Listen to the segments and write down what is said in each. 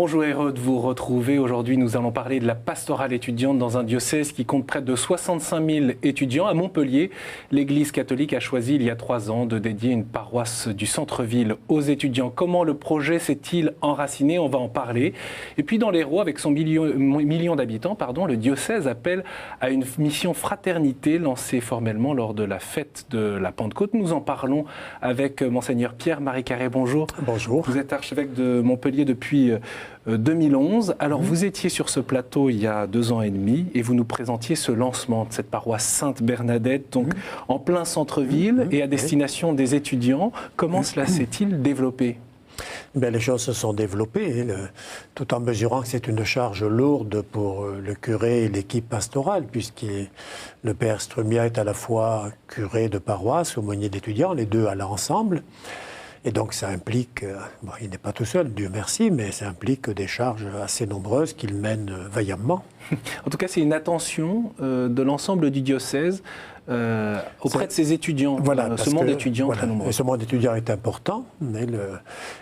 Bonjour, heureux de vous retrouver. Aujourd'hui, nous allons parler de la pastorale étudiante dans un diocèse qui compte près de 65 000 étudiants. À Montpellier, l'Église catholique a choisi il y a 3 ans de dédier une paroisse du centre-ville aux étudiants. Comment le projet s'est-il enraciné? On va en parler. Et puis dans l'Hérault, avec son million d'habitants, le diocèse appelle à une mission fraternité lancée formellement lors de la fête de la Pentecôte. Nous en parlons avec Monseigneur Pierre-Marie Carré. Bonjour. Bonjour. Vous êtes archevêque de Montpellier depuis 2011. Alors vous étiez sur ce plateau il y a 2 ans et demi et vous nous présentiez ce lancement de cette paroisse Sainte-Bernadette, donc en plein centre-ville et à destination des étudiants. Comment cela s'est-il développé ? Les choses se sont développées, tout en mesurant que c'est une charge lourde pour le curé et l'équipe pastorale, puisque le père Strumia est à la fois curé de paroisse, aumônier d'étudiants, les deux allant ensemble. Et donc ça implique, il n'est pas tout seul, Dieu merci, mais ça implique des charges assez nombreuses qu'il mène vaillamment. En tout cas, c'est une attention de l'ensemble du diocèse auprès de ses étudiants, ce monde étudiant très nombreux. Et ce monde étudiant est important,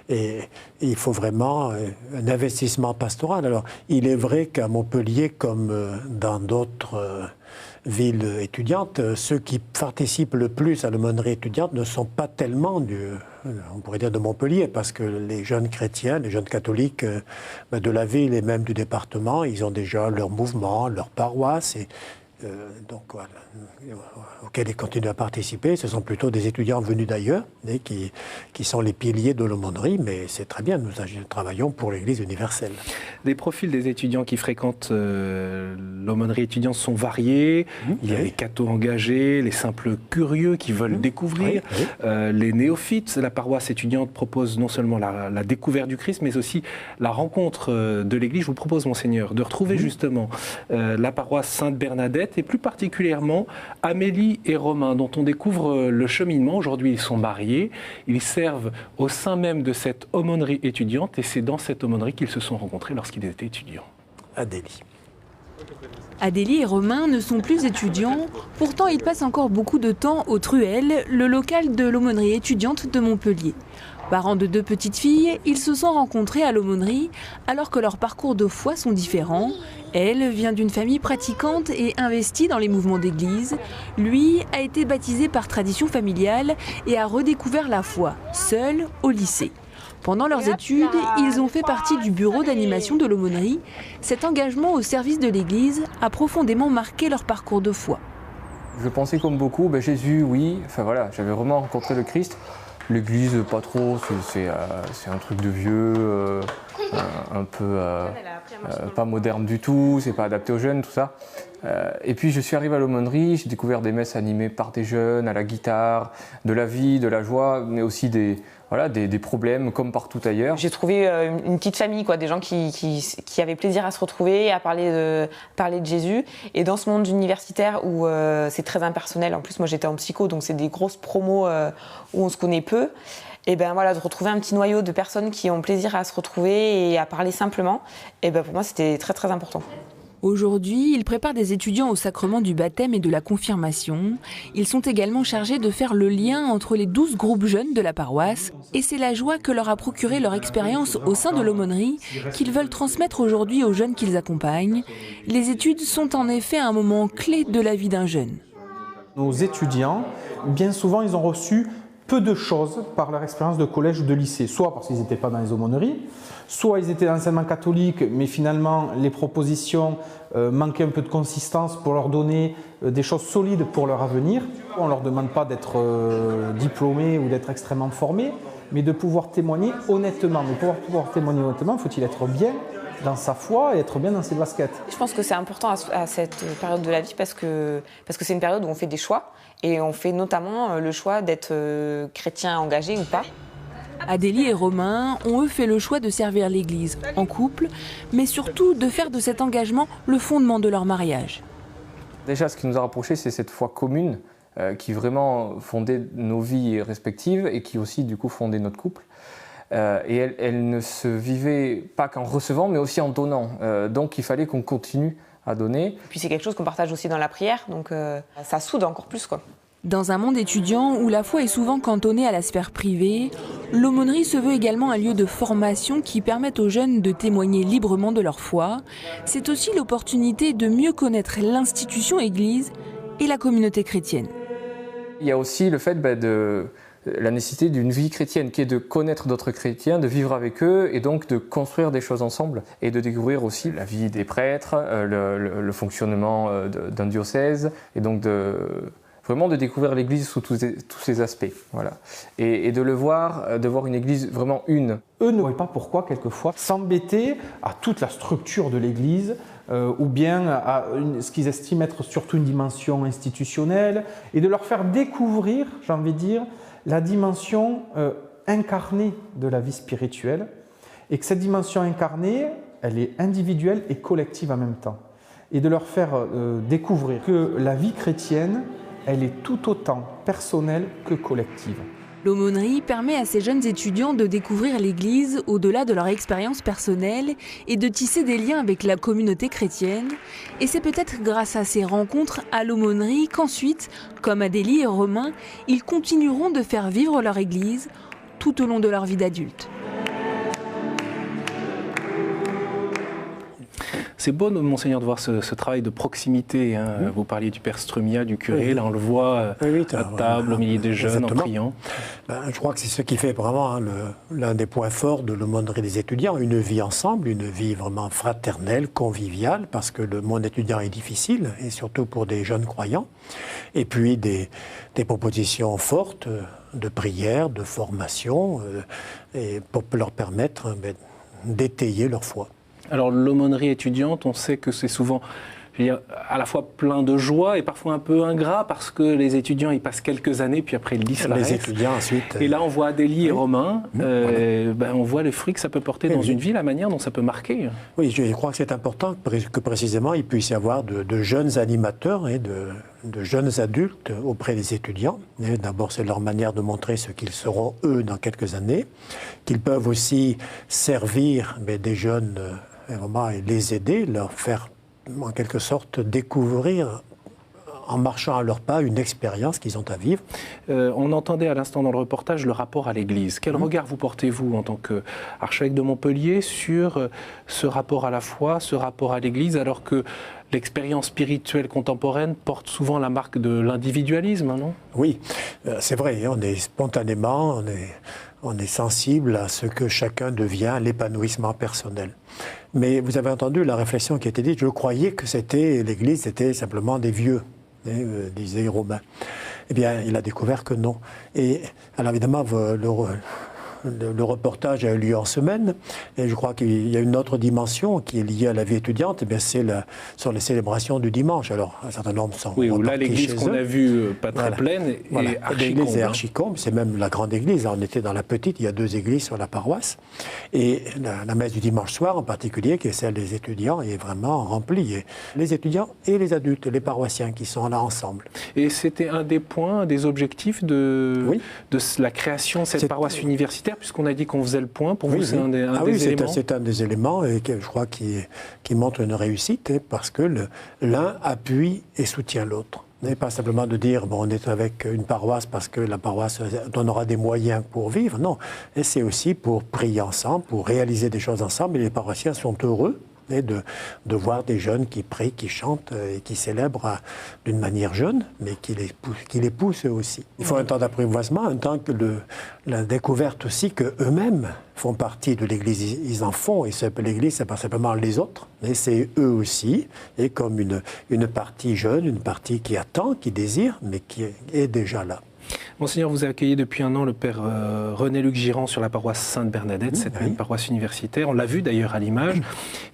et il faut vraiment un investissement pastoral. Alors, il est vrai qu'à Montpellier, comme dans d'autres villes étudiantes, ceux qui participent le plus à l'aumônerie étudiante ne sont pas tellement on pourrait dire de Montpellier, parce que les jeunes chrétiens, les jeunes catholiques de la ville et même du département, ils ont déjà leur mouvement, leur paroisse, et auxquels ils continuent à participer. Ce sont plutôt des étudiants venus d'ailleurs qui sont les piliers de l'aumônerie, mais c'est très bien, nous travaillons pour l'Église universelle. Les profils des étudiants qui fréquentent l'aumônerie étudiante sont variés. Il y a les cathos engagés, les simples curieux qui veulent découvrir, les néophytes. La paroisse étudiante propose non seulement la découverte du Christ, mais aussi la rencontre de l'Église. Je vous propose, Monseigneur, de retrouver justement la paroisse Sainte-Bernadette, et plus particulièrement Amélie et Romain, dont on découvre le cheminement. Aujourd'hui, ils sont mariés, ils servent au sein même de cette aumônerie étudiante, et c'est dans cette aumônerie qu'ils se sont rencontrés lorsqu'ils étaient étudiants. Adélie et Romain ne sont plus étudiants, pourtant ils passent encore beaucoup de temps au Truel, le local de l'aumônerie étudiante de Montpellier. Parents de 2 petites filles, ils se sont rencontrés à l'aumônerie alors que leurs parcours de foi sont différents. Elle vient d'une famille pratiquante et investie dans les mouvements d'église. Lui a été baptisé par tradition familiale et a redécouvert la foi, seul au lycée. Pendant leurs études, ils ont fait partie du bureau d'animation de l'aumônerie. Cet engagement au service de l'Église a profondément marqué leur parcours de foi. Je pensais comme beaucoup, Jésus, oui, j'avais vraiment rencontré le Christ. L'Église, pas trop, c'est un truc de vieux, un peu pas moderne du tout, c'est pas adapté aux jeunes, tout ça. Et puis je suis arrivé à l'aumônerie, j'ai découvert des messes animées par des jeunes, à la guitare, de la vie, de la joie, mais aussi des problèmes comme partout ailleurs. J'ai trouvé une petite famille, des gens qui avaient plaisir à se retrouver, à parler de Jésus. Et dans ce monde universitaire où c'est très impersonnel, en plus moi j'étais en psycho, donc c'est des grosses promos où on se connaît peu. Et de retrouver un petit noyau de personnes qui ont plaisir à se retrouver et à parler simplement, pour moi c'était très très important. Aujourd'hui, ils préparent des étudiants au sacrement du baptême et de la confirmation. Ils sont également chargés de faire le lien entre les 12 groupes jeunes de la paroisse. Et c'est la joie que leur a procuré leur expérience au sein de l'aumônerie qu'ils veulent transmettre aujourd'hui aux jeunes qu'ils accompagnent. Les études sont en effet un moment clé de la vie d'un jeune. Nos étudiants, bien souvent, ils ont reçu peu de choses par leur expérience de collège ou de lycée, soit parce qu'ils n'étaient pas dans les aumôneries, soit ils étaient dans l'enseignement catholique, mais finalement les propositions manquaient un peu de consistance pour leur donner des choses solides pour leur avenir. On ne leur demande pas d'être diplômés ou d'être extrêmement formés, mais de pouvoir témoigner honnêtement. Mais pour pouvoir témoigner honnêtement, faut-il être bien dans sa foi et être bien dans ses baskets. Je pense que c'est important à cette période de la vie parce que c'est une période où on fait des choix et on fait notamment le choix d'être chrétien engagé ou pas. Adélie et Romain ont eux fait le choix de servir l'Église en couple, mais surtout de faire de cet engagement le fondement de leur mariage. Déjà, ce qui nous a rapprochés, c'est cette foi commune qui vraiment fondait nos vies respectives et qui aussi du coup fondait notre couple. Et elle ne se vivait pas qu'en recevant, mais aussi en donnant. Donc il fallait qu'on continue à donner. Puis c'est quelque chose qu'on partage aussi dans la prière, donc ça soude encore plus, Dans un monde étudiant où la foi est souvent cantonnée à la sphère privée, l'aumônerie se veut également un lieu de formation qui permette aux jeunes de témoigner librement de leur foi. C'est aussi l'opportunité de mieux connaître l'institution Église et la communauté chrétienne. Il y a aussi le fait de la nécessité d'une vie chrétienne, qui est de connaître d'autres chrétiens, de vivre avec eux et donc de construire des choses ensemble et de découvrir aussi la vie des prêtres, le fonctionnement d'un diocèse et donc vraiment de découvrir l'Église sous tous ses aspects. Voilà. Et de voir une Église vraiment une. Eux ne voient pas pourquoi, quelquefois, s'embêter à toute la structure de l'Église ou bien à ce qu'ils estiment être surtout une dimension institutionnelle et de leur faire découvrir, j'ai envie de dire, la dimension incarnée de la vie spirituelle et que cette dimension incarnée, elle est individuelle et collective en même temps. Et de leur faire découvrir que la vie chrétienne, elle est tout autant personnelle que collective. L'aumônerie permet à ces jeunes étudiants de découvrir l'Église au-delà de leur expérience personnelle et de tisser des liens avec la communauté chrétienne. Et c'est peut-être grâce à ces rencontres à l'aumônerie qu'ensuite, comme Adélie et Romain, ils continueront de faire vivre leur Église tout au long de leur vie d'adulte. C'est beau, Monseigneur, de voir ce travail de proximité. Hein. Vous parliez du père Strumia, du curé, là on le voit à table, au milieu des jeunes, en priant. Je crois que c'est ce qui fait vraiment l'un des points forts de l'aumônerie des étudiants, une vie ensemble, une vie vraiment fraternelle, conviviale, parce que le monde étudiant est difficile, et surtout pour des jeunes croyants. Et puis des propositions fortes de prière, de formation, et pour leur permettre d'étayer leur foi. Alors l'aumônerie étudiante, on sait que c'est souvent à la fois plein de joie et parfois un peu ingrat parce que les étudiants y passent quelques années puis après ils disparaissent. Les étudiants ensuite. Et là on voit Adélie et Romain, on voit les fruits que ça peut porter dans une vie, la manière dont ça peut marquer. Oui, je crois que c'est important que précisément il puisse y avoir de jeunes animateurs et de jeunes adultes auprès des étudiants. D'abord c'est leur manière de montrer ce qu'ils seront eux dans quelques années, qu'ils peuvent aussi servir des jeunes vraiment et les aider, leur faire en quelque sorte découvrir en marchant à leurs pas une expérience qu'ils ont à vivre. On entendait à l'instant dans le reportage le rapport à l'Église. Quel regard vous portez-vous en tant qu'archevêque de Montpellier sur ce rapport à la foi, ce rapport à l'Église, alors que l'expérience spirituelle contemporaine porte souvent la marque de l'individualisme, non ? Oui, c'est vrai, on est spontanément, on est sensible à ce que chacun devient, l'épanouissement personnel. Mais vous avez entendu la réflexion qui a été dite, je croyais que l'Église c'était simplement des vieux, disait Romain. Eh bien, il a découvert que non. Et alors évidemment, le reportage a eu lieu en semaine, et je crois qu'il y a une autre dimension qui est liée à la vie étudiante, et c'est sur les célébrations du dimanche. Alors, un certain nombre sont où là, l'église qu'on a vue, pas très pleine, est l'église est archi-comble, c'est même la grande église. Là, on était dans la petite, il y a 2 églises sur la paroisse, et la messe du dimanche soir en particulier, qui est celle des étudiants, est vraiment remplie. Et les étudiants et les adultes, les paroissiens qui sont là ensemble. Et c'était un des points, des objectifs de la création de cette paroisse universitaire, puisqu'on a dit qu'on faisait le point. Pour vous, c'est un des éléments. C'est un des éléments et je crois qui montre une réussite, parce que l'un appuie et soutient l'autre. Et pas simplement de dire on est avec une paroisse parce que la paroisse donnera des moyens pour vivre. Non, et c'est aussi pour prier ensemble, pour réaliser des choses ensemble. Et les paroissiens sont heureux de voir des jeunes qui prient, qui chantent et qui célèbrent d'une manière jeune, mais qui les poussent eux aussi. Il faut un temps d'apprivoisement, un temps que la découverte aussi qu'eux-mêmes font partie de l'Église. Ils en font, et l'Église, c'est pas simplement les autres, mais c'est eux aussi, et comme une partie jeune, une partie qui attend, qui désire, mais qui est déjà là. Monseigneur, vous accueillez depuis un an le père René-Luc Girand sur la paroisse Sainte-Bernadette, c'est une paroisse universitaire. On l'a vu d'ailleurs à l'image.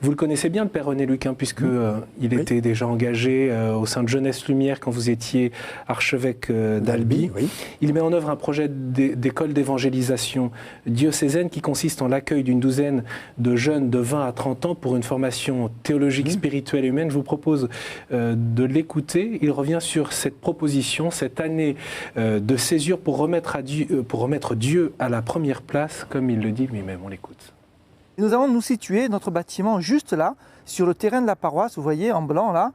Vous le connaissez bien, le père René-Luc, puisqu'il était déjà engagé au sein de Jeunesse Lumière quand vous étiez archevêque d'Albi. Il met en œuvre un projet d'école d'évangélisation diocésaine qui consiste en l'accueil d'une douzaine de jeunes de 20 à 30 ans pour une formation théologique, spirituelle et humaine. Je vous propose de l'écouter. Il revient sur cette proposition, cette année de césure pour remettre Dieu à la première place, comme il le dit lui-même. On l'écoute. Nous allons nous situer, notre bâtiment, juste là, sur le terrain de la paroisse, vous voyez, en blanc là,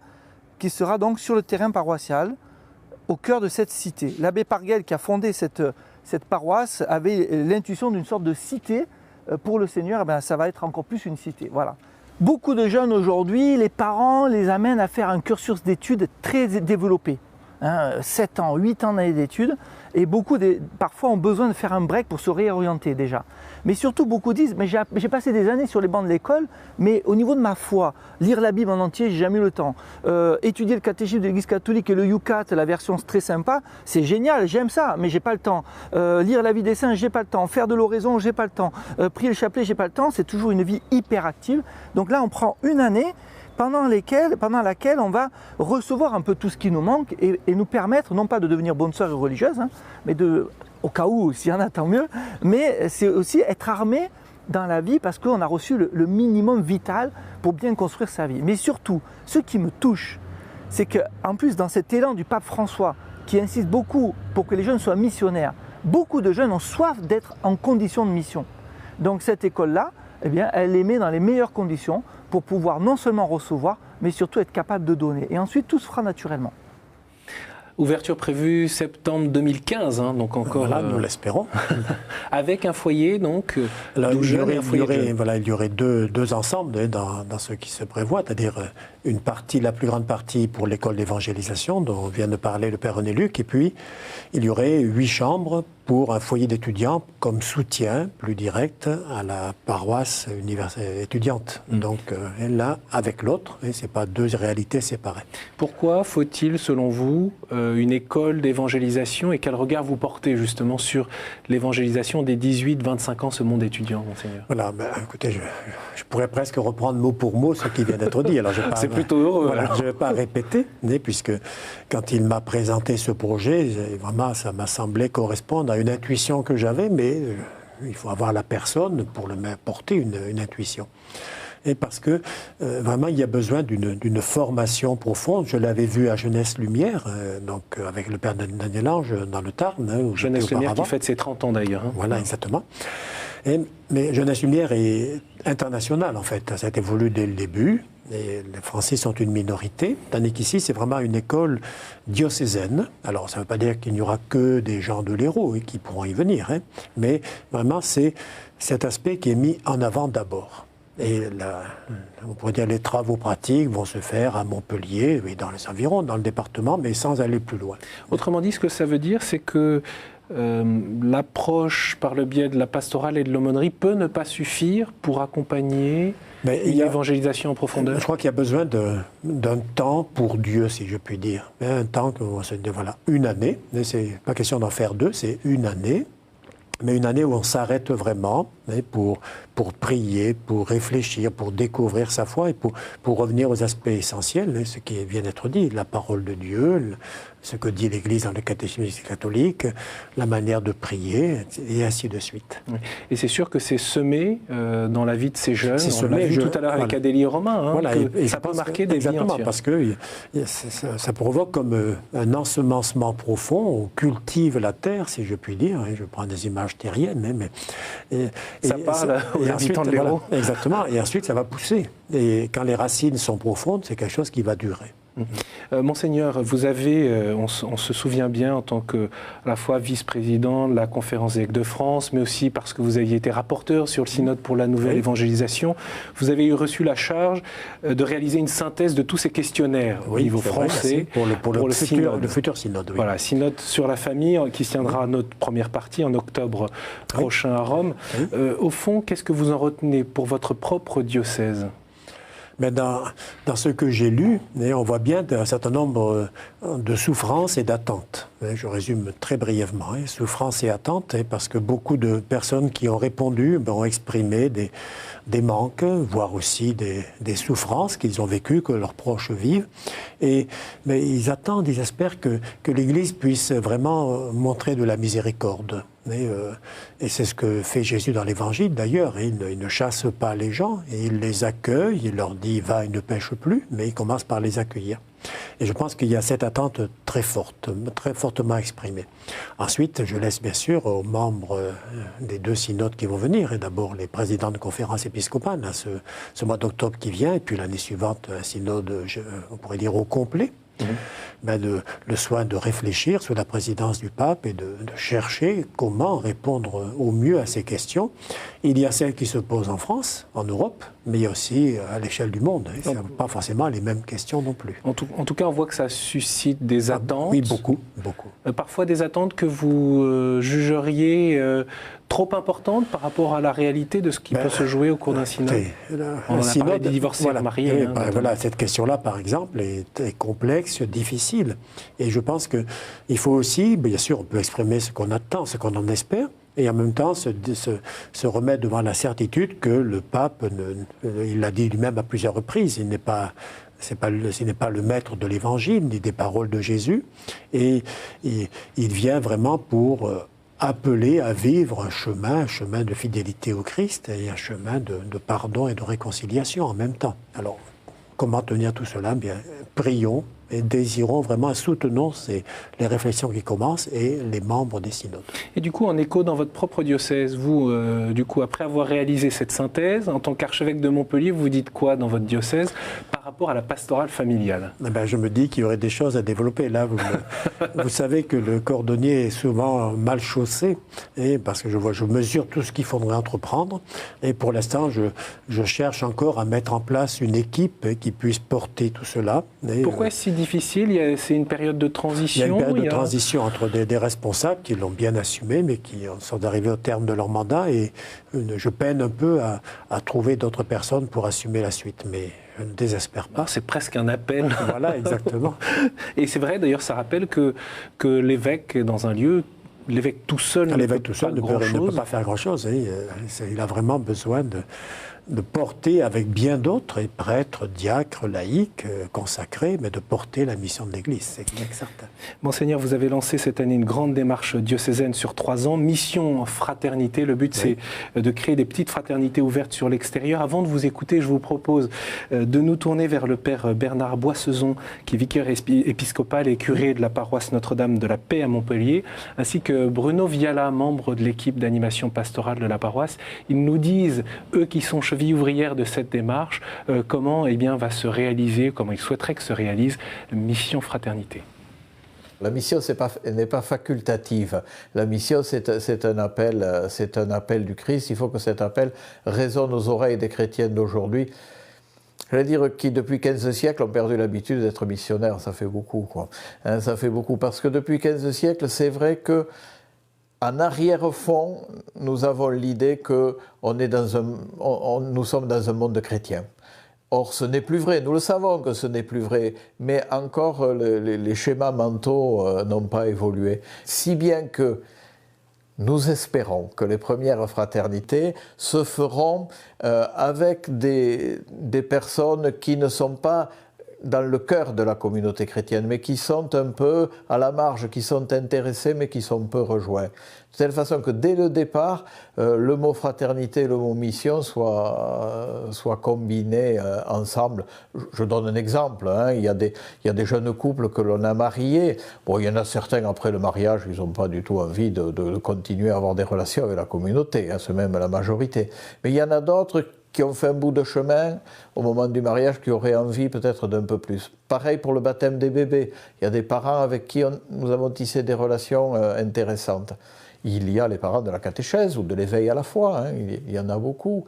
qui sera donc sur le terrain paroissial, au cœur de cette cité. L'abbé Parguel, qui a fondé cette paroisse, avait l'intuition d'une sorte de cité. Pour le Seigneur, ça va être encore plus une cité. Voilà. Beaucoup de jeunes aujourd'hui, les parents les amènent à faire un cursus d'études très développé. 7 ans, 8 ans d'années d'études, et parfois ont besoin de faire un break pour se réorienter déjà. Mais surtout, beaucoup disent, mais j'ai passé des années sur les bancs de l'école, mais au niveau de ma foi, lire la Bible en entier, j'ai jamais eu le temps. Étudier le catéchisme de l'Église catholique et le Yucat, la version très sympa, c'est génial, j'aime ça, mais j'ai pas le temps. Lire la vie des saints, j'ai pas le temps. Faire de l'oraison, j'ai pas le temps. Prier le chapelet, j'ai pas le temps. C'est toujours une vie hyper active. Donc là, on prend une année pendant laquelle on va recevoir un peu tout ce qui nous manque et nous permettre, non pas de devenir bonne sœur religieuse, mais au cas où, s'il y en a, tant mieux, mais c'est aussi être armé dans la vie parce qu'on a reçu le minimum vital pour bien construire sa vie. Mais surtout, ce qui me touche, c'est qu'en plus, dans cet élan du pape François, qui insiste beaucoup pour que les jeunes soient missionnaires, beaucoup de jeunes ont soif d'être en condition de mission. Donc cette école-là, elle les met dans les meilleures conditions pour pouvoir non seulement recevoir, mais surtout être capable de donner. Et ensuite, tout se fera naturellement. Ouverture prévue septembre 2015, donc encore... Voilà, nous l'espérons. Avec un foyer, donc, il y aurait deux ensembles dans ce qui se prévoit, c'est-à-dire la plus grande partie pour l'école d'évangélisation, dont vient de parler le Père René Luc, et puis il y aurait 8 chambres pour un foyer d'étudiants comme soutien plus direct à la paroisse étudiante. Donc là, avec l'autre, et ce n'est pas 2 réalités séparées. Pourquoi faut-il, selon vous, une école d'évangélisation, et quel regard vous portez justement sur l'évangélisation des 18-25 ans, ce monde étudiant, Monseigneur? Voilà, écoutez, je pourrais presque reprendre mot pour mot ce qui vient d'être dit. Alors, c'est plutôt heureux. Voilà, je ne vais pas répéter, puisque quand il m'a présenté ce projet, vraiment, ça m'a semblé correspondre à une intuition que j'avais, mais il faut avoir la personne pour porter une intuition. Et parce que vraiment il y a besoin d'une formation profonde. Je l'avais vu à Jeunesse Lumière, donc avec le Père Daniel Ange dans le Tarn. Jeunesse Lumière qui fête ses 30 ans d'ailleurs. Voilà, exactement. Mais Jeunesse Lumière est internationale en fait. Ça a été voulu dès le début. Et les Français sont une minorité, tandis qu'ici, c'est vraiment une école diocésaine. Alors, ça ne veut pas dire qu'il n'y aura que des gens de l'Hérault qui pourront y venir, mais vraiment, c'est cet aspect qui est mis en avant d'abord. Et on pourrait dire les travaux pratiques vont se faire à Montpellier, oui, dans les environs, dans le département, mais sans aller plus loin. Autrement dit, ce que ça veut dire, c'est que l'approche par le biais de la pastorale et de l'aumônerie peut ne pas suffire pour accompagner une évangélisation en profondeur. Je crois qu'il y a besoin d'un temps pour Dieu, si je puis dire. Un temps que on se dit, voilà, une année. C'est pas question d'en faire 2, c'est une année. Mais une année où on s'arrête vraiment pour prier, pour réfléchir, pour découvrir sa foi et pour revenir aux aspects essentiels, ce qui vient d'être dit, la parole de Dieu, ce que dit l'Église dans le catéchisme catholique, la manière de prier, et ainsi de suite. Et c'est sûr que c'est semé dans la vie de ces jeunes. On l'a vu tout à l'heure avec Adélie Romain, et ça peut marquer des vies entières. Exactement, parce que ça provoque comme un ensemencement profond, on cultive la terre, si je puis dire, je prends des images terriennes, ça parle aux habitants de l'Hérault. Voilà, exactement, et ensuite ça va pousser. Et quand les racines sont profondes, c'est quelque chose qui va durer. Monseigneur, vous avez, on se souvient bien en tant que à la fois vice-président de la Conférence des évêques de France, mais aussi parce que vous aviez été rapporteur sur le synode pour la nouvelle évangélisation, vous avez reçu la charge de réaliser une synthèse de tous ces questionnaires au niveau français pour le futur synode. Oui. Voilà, synode sur la famille qui se tiendra notre première partie en octobre prochain à Rome. Au fond, qu'est-ce que vous en retenez pour votre propre diocèse ? Mais dans ce que j'ai lu, on voit bien un certain nombre de souffrances et d'attentes. Je résume très brièvement. Souffrances et attentes, parce que beaucoup de personnes qui ont répondu ont exprimé des manques, voire aussi des souffrances qu'ils ont vécues, que leurs proches vivent. Mais ils attendent, ils espèrent que l'Église puisse vraiment montrer de la miséricorde. Et c'est ce que fait Jésus dans l'Évangile d'ailleurs. Il ne chasse pas les gens, et il les accueille, il leur dit « va et ne pêche plus », mais il commence par les accueillir. Et je pense qu'il y a cette attente très forte, très fortement exprimée. Ensuite, je laisse bien sûr aux membres des 2 synodes qui vont venir, et d'abord les présidents de conférences épiscopales, ce mois d'octobre qui vient, et puis l'année suivante un synode, on pourrait dire au complet. le soin de réfléchir sous la présidence du pape et de chercher comment répondre au mieux à ces questions. Il y a celles qui se posent en France, en Europe, mais il y a aussi à l'échelle du monde. Ce ne sont pas forcément les mêmes questions non plus. En tout cas, on voit que ça suscite des attentes. Oui, beaucoup. Parfois des attentes que vous jugeriez trop importantes par rapport à la réalité de ce qui peut se jouer au cours d'un synode. On a parlé des divorcés mariés. Voilà, cette question-là, par exemple, est complexe, difficile. Et je pense qu'il faut aussi, bien sûr, on peut exprimer ce qu'on attend, ce qu'on en espère, et en même temps se remettre devant la certitude que le pape, il l'a dit lui-même à plusieurs reprises, il n'est pas... ce n'est pas le maître de l'Évangile, ni des paroles de Jésus. Et il vient vraiment pour appeler à vivre un chemin de fidélité au Christ et un chemin de pardon et de réconciliation en même temps. Alors, comment tenir tout cela? Bien, prions et désirons vraiment, soutenons les réflexions qui commencent et les membres des synodes. Et du coup, en écho dans votre propre diocèse, vous, du coup, après avoir réalisé cette synthèse, en tant qu'archevêque de Montpellier, vous dites quoi dans votre diocèse par rapport à la pastorale familiale? Je me dis qu'il y aurait des choses à développer. Là, vous savez que le cordonnier est souvent mal chaussé, parce que je mesure tout ce qu'il faudrait entreprendre, et pour l'instant, je cherche encore à mettre en place une équipe qui puisse porter tout cela. Pourquoi est-ce si difficile? C'est une période de transition? Il y a une période de transition entre des responsables qui l'ont bien assumé, mais qui sont arrivés au terme de leur mandat, et je peine un peu à trouver d'autres personnes pour assumer la suite, mais je ne désespère pas. C'est presque un appel. Voilà, exactement. Et c'est vrai, d'ailleurs, ça rappelle que l'évêque, dans un lieu, l'évêque tout seul ne peut pas faire grand-chose. Il a vraiment besoin de porter avec bien d'autres, et prêtres, diacres, laïcs, consacrés, mais de porter la mission de l'Église, c'est certain. Monseigneur, vous avez lancé cette année une grande démarche diocésaine sur 3 ans, mission fraternité. Le but, c'est de créer des petites fraternités ouvertes sur l'extérieur. Avant de vous écouter, je vous propose de nous tourner vers le père Bernard Boissezon, qui est vicaire épiscopal et curé de la paroisse Notre-Dame de la Paix à Montpellier, ainsi que Bruno Viala, membre de l'équipe d'animation pastorale de la paroisse. Ils nous disent, eux qui sont cheville ouvrière de cette démarche, comment va se réaliser, comment ils souhaiteraient que se réalise Mission Fraternité. La mission n'est pas facultative. La mission, c'est un appel du Christ. Il faut que cet appel résonne aux oreilles des chrétiens d'aujourd'hui. Je vais dire qui, depuis 15 siècles, ont perdu l'habitude d'être missionnaires. Ça fait beaucoup, quoi. Ça fait beaucoup, parce que depuis 15 siècles, c'est vrai que en arrière-fond, nous avons l'idée que nous sommes dans un monde chrétien. Or, ce n'est plus vrai. Nous le savons que ce n'est plus vrai. Mais encore, les schémas mentaux n'ont pas évolué. Si bien que nous espérons que les premières fraternités se feront avec des personnes qui ne sont pas dans le cœur de la communauté chrétienne, mais qui sont un peu à la marge, qui sont intéressés, mais qui sont peu rejoints. De telle façon que dès le départ, le mot fraternité et le mot mission soient combinés ensemble. Je donne un exemple, il y a des jeunes couples que l'on a mariés. Bon, il y en a certains, après le mariage, ils n'ont pas du tout envie de continuer à avoir des relations avec la communauté, c'est même la majorité. Mais il y en a d'autres qui ont fait un bout de chemin au moment du mariage, qui auraient envie peut-être d'un peu plus. Pareil pour le baptême des bébés. Il y a des parents avec qui nous avons tissé des relations intéressantes. Il y a les parents de la catéchèse ou de l'éveil à la foi, il y en a beaucoup.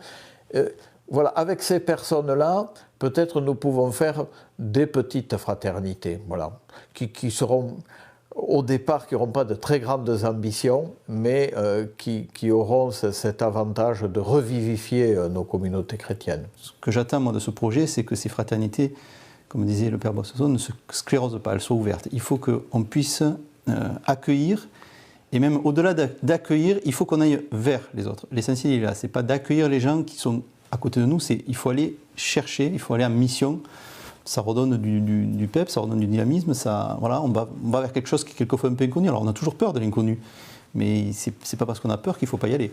Voilà, avec ces personnes-là, peut-être nous pouvons faire des petites fraternités, voilà, qui seront au départ, qui n'auront pas de très grandes ambitions, mais qui auront cet avantage de revivifier nos communautés chrétiennes. Ce que j'attends, moi, de ce projet, c'est que ces fraternités, comme disait le père Boissezon, ne se sclérosent pas, elles soient ouvertes. Il faut qu'on puisse accueillir, et même au-delà d'accueillir, il faut qu'on aille vers les autres. L'essentiel est là, ce n'est pas d'accueillir les gens qui sont à côté de nous, il faut aller chercher, il faut aller en mission. Ça redonne du pep, ça redonne du dynamisme, on va vers quelque chose qui est quelquefois un peu inconnu. Alors on a toujours peur de l'inconnu, mais c'est pas parce qu'on a peur qu'il ne faut pas y aller.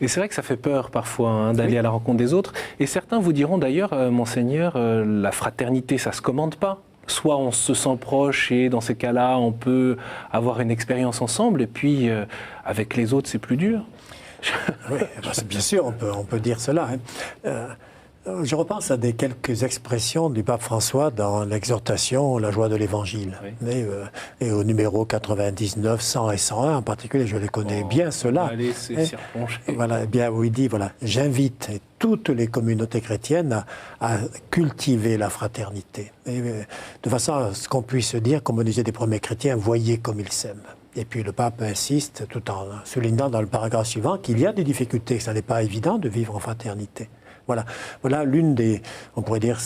Et c'est vrai que ça fait peur parfois d'aller à la rencontre des autres. Et certains vous diront d'ailleurs, Monseigneur, la fraternité, ça ne se commande pas. Soit on se sent proche et dans ces cas-là, on peut avoir une expérience ensemble, et puis avec les autres, c'est plus dur. Oui, bien sûr, on peut dire cela. Je repense à quelques expressions du pape François dans l'exhortation La joie de l'Évangile. Oui. Et au numéro 99, 100 et 101 en particulier, je les connais bien, ceux-là. Allez, c'est s'y replonger. Voilà, bien, où il dit, voilà, j'invite toutes les communautés chrétiennes à cultiver la fraternité. Et, de façon à ce qu'on puisse dire, comme on disait des premiers chrétiens, voyez comme ils s'aiment. Et puis le pape insiste, tout en soulignant dans le paragraphe suivant, qu'il y a des difficultés, que ça n'est pas évident de vivre en fraternité. Voilà l'une des, on pourrait dire,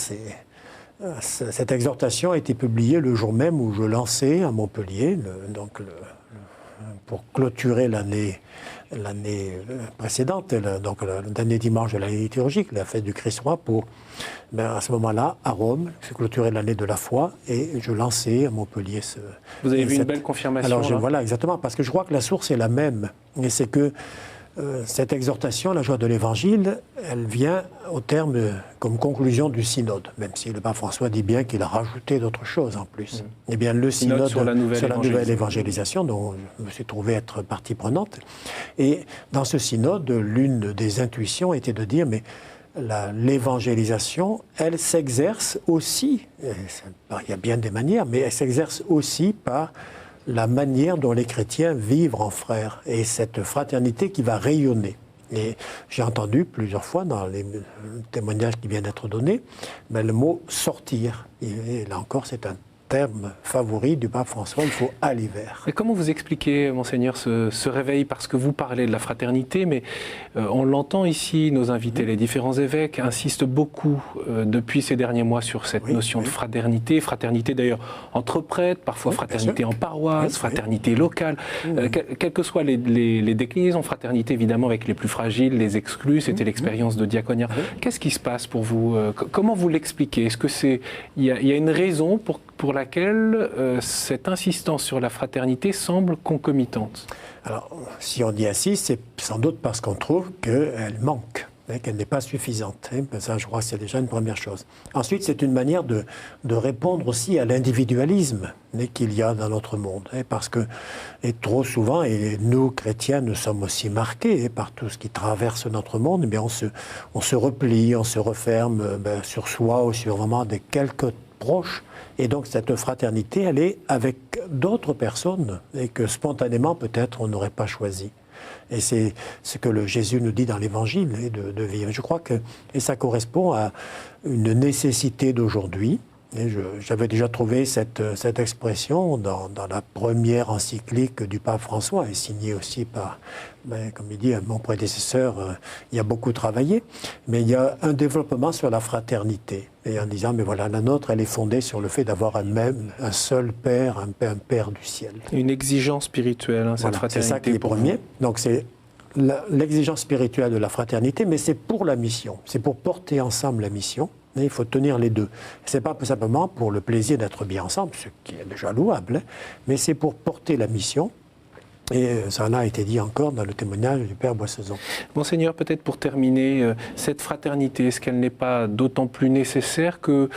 cette exhortation a été publiée le jour même où je lançais à Montpellier, pour clôturer l'année précédente, donc le dernier dimanche de l'année liturgique, la fête du Christ roi, pour, à ce moment-là, à Rome, c'est clôturer l'année de la foi, et je lançais à Montpellier ce... Vous avez vu une belle confirmation. Alors, voilà, exactement, parce que je crois que la source est la même, et c'est que cette exhortation, la joie de l'Évangile, elle vient au terme comme conclusion du synode, même si le pape François dit bien qu'il a rajouté d'autres choses en plus. Eh bien, le synode sur la nouvelle évangélisation, dont je me suis trouvé être partie prenante. Et dans ce synode, l'une des intuitions était de dire, mais l'évangélisation, elle s'exerce aussi, il y a bien des manières, mais elle s'exerce aussi par la manière dont les chrétiens vivent en frères, et cette fraternité qui va rayonner. Et j'ai entendu plusieurs fois dans les témoignages qui viennent d'être donnés, le mot « sortir ». Et là encore, c'est un terme favori du pape François, il faut aller vers. Et comment vous expliquez, Monseigneur, ce réveil? Parce que vous parlez de la fraternité, mais on l'entend ici, nos invités, les différents évêques insistent beaucoup depuis ces derniers mois sur cette notion de fraternité. Fraternité d'ailleurs entre prêtres, parfois fraternité en paroisse, fraternité locale. Quelles que soient les déclinaisons, fraternité évidemment avec les plus fragiles, les exclus, c'était l'expérience de Diaconia. Qu'est-ce qui se passe pour vous? Comment vous l'expliquez? Est-ce que il y a une raison pour laquelle cette insistance sur la fraternité semble concomitante? Alors, si on y insiste, c'est sans doute parce qu'on trouve qu'elle manque, qu'elle n'est pas suffisante. Ça, je crois que c'est déjà une première chose. Ensuite, c'est une manière de répondre aussi à l'individualisme qu'il y a dans notre monde. Parce que, et trop souvent, et nous, chrétiens, nous sommes aussi marqués par tout ce qui traverse notre monde, mais on se replie, on se referme sur soi ou sur vraiment des quelques proches. Et donc cette fraternité, elle est avec d'autres personnes et que spontanément peut-être on n'aurait pas choisi. Et c'est ce que Jésus nous dit dans l'Évangile, de vivre. Je crois que et ça correspond à une nécessité d'aujourd'hui. J'avais déjà trouvé cette expression dans la première encyclique du pape François, et signée aussi par, comme il dit, mon prédécesseur, il a beaucoup travaillé, mais il y a un développement sur la fraternité, et en disant, mais voilà, la nôtre, elle est fondée sur le fait d'avoir un seul Père, un Père du ciel. Une exigence spirituelle, cette fraternité. C'est ça qui est premier. Donc c'est l'exigence spirituelle de la fraternité, mais c'est pour la mission, c'est pour porter ensemble la mission. Il faut tenir les deux. Ce n'est pas simplement pour le plaisir d'être bien ensemble, ce qui est déjà louable, mais c'est pour porter la mission. Et ça a été dit encore dans le témoignage du Père Boissezon. Monseigneur, peut-être pour terminer, cette fraternité, est-ce qu'elle n'est pas d'autant plus nécessaire que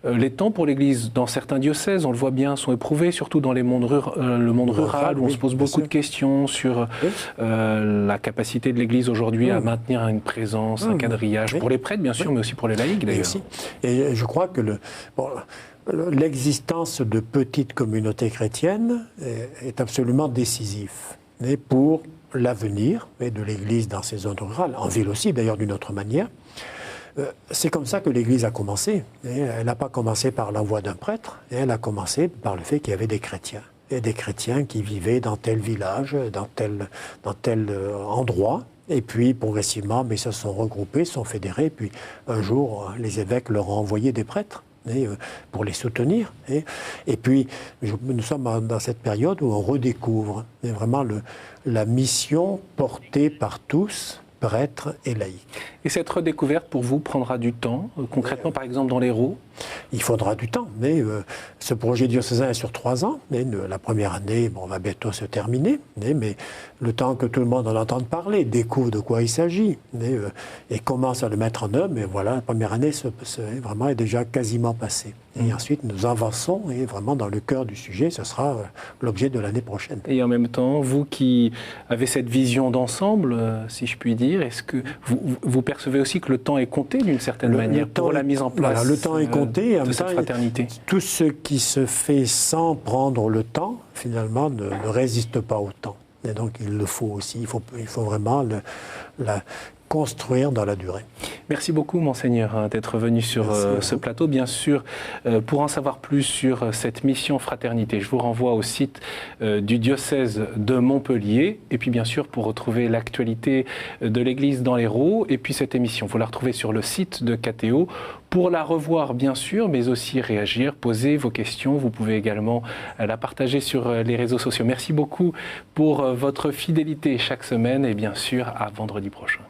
les temps pour l'Église, dans certains diocèses, on le voit bien, sont éprouvés, surtout dans le monde rural, où on se pose beaucoup de questions sur la capacité de l'Église aujourd'hui à maintenir une présence, un quadrillage, pour les prêtres bien sûr, mais aussi pour les laïcs d'ailleurs. Et je crois que l'existence de petites communautés chrétiennes est absolument décisive pour l'avenir de l'Église dans ces zones rurales, en ville aussi d'ailleurs d'une autre manière. C'est comme ça que l'Église a commencé. Elle n'a pas commencé par l'envoi d'un prêtre, elle a commencé par le fait qu'il y avait des chrétiens. Et des chrétiens qui vivaient dans tel village, dans tel endroit. Et puis, progressivement, ils se sont regroupés, se sont fédérés. Puis, un jour, les évêques leur ont envoyé des prêtres pour les soutenir. Et puis, nous sommes dans cette période où on redécouvre vraiment la mission portée par tous, prêtres et laïcs. Et cette redécouverte, pour vous, prendra du temps, concrètement, par exemple, dans l'Hérault? Il faudra du temps, mais ce projet diocésain est sur 3 ans. Mais la première année, va bientôt se terminer, mais le temps que tout le monde en entende parler, découvre de quoi il s'agit, et commence à le mettre en œuvre, mais voilà, la première année vraiment est déjà quasiment passée. Et ensuite, nous avançons et vraiment dans le cœur du sujet, ce sera l'objet de l'année prochaine. Et en même temps, vous qui avez cette vision d'ensemble, si je puis dire, est-ce que vous percevez aussi que le temps est compté d'une certaine manière pour la mise en place le temps est compté, de cette fraternité? Tout ce qui se fait sans prendre le temps, finalement, ne résiste pas au temps. Et donc, il le faut aussi. Il faut vraiment la construire dans la durée. Merci beaucoup, Monseigneur, d'être venu sur ce plateau. Bien sûr, pour en savoir plus sur cette mission fraternité, je vous renvoie au site du diocèse de Montpellier. Et puis, bien sûr, pour retrouver l'actualité de l'Église dans l'Hérault, et puis cette émission, vous la retrouvez sur le site de KTO. Pour la revoir, bien sûr, mais aussi réagir, poser vos questions. Vous pouvez également la partager sur les réseaux sociaux. Merci beaucoup pour votre fidélité chaque semaine et bien sûr, à vendredi prochain.